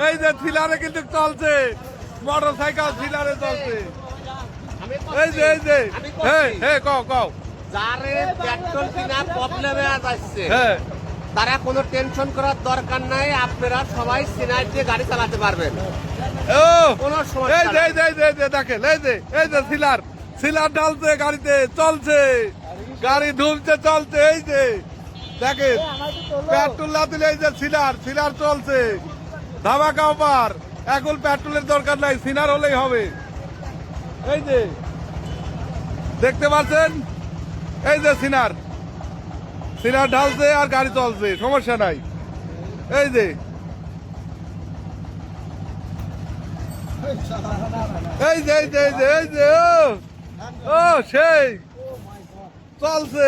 এই যে থ্রিলারে কিন্তু চলছে, মোটর সাইকেল থ্রিলারে চলছে। এই যে কও যারে পেট্রোল কিনা প্রবলেমে আসছে হ্যাঁ তারা কোনো টেনশন করার দরকার নাই, আপনারা সবাই সিনার দিয়ে গাড়ি চালাতে পারবেন। ও কোনো এই সমস্যা যে নাই। দেখেন এই যে সিলার ঢালছে গাড়িতে, চলছে গাড়ি ঢুলছে, চলছে। এই যে দেখেন পেট্রোল না দিলে এই যে সিলার চলছে, ধামাকা অফার। এখন পেট্রোলের দরকার নাই, সিনার হলেই হবে। এই যে দেখতে পাচ্ছেন, এই যে সিনার ঢালছে আর গাড়ি চলছে, সমস্যা নাই। এই যে ও সেই চলছে।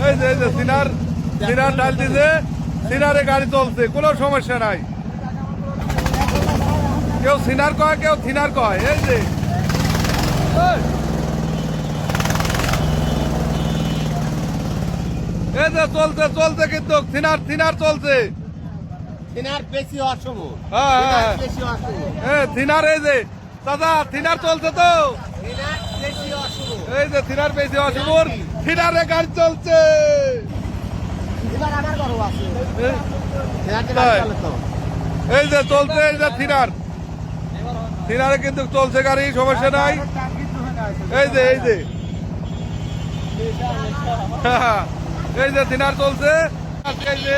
এই যে সিনার ঢাল দিছে, সিনারে গাড়ি চলছে, কোনো সমস্যা নাই। কেউ সিনার কয়, কেউ থিনার কয়। এই যে চলছে কিন্তু থিনার চলছে। সিনার বেশি অসম্ভব, হ্যাঁ বেশি অসম্ভব, থিনার। এই যে দাদা থিনার চলছে তো, সিনার বেশি অসম্ভব। এই যে থিনার বেশি অসুর, থিনারে গাড়ি চলছে। এবার আমার বড় আছে এই যে চলছে, এই যে থিনারে কিন্তু চলছে গাড়ি, সমস্যা নাই। এই যে থিনার চলছে। এই যে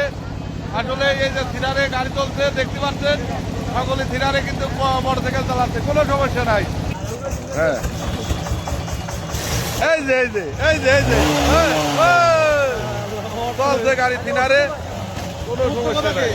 আসলে এই যে থিনারে গাড়ি চলছে, দেখতে পাচ্ছেন সকলে থিনারে কিন্তু মোটরসাইকেল চালাচ্ছে, কোনো সমস্যা নাই। হ্যাঁ এই যে চলছে গাড়ি থিনারে, কোনো সমস্যা নাই।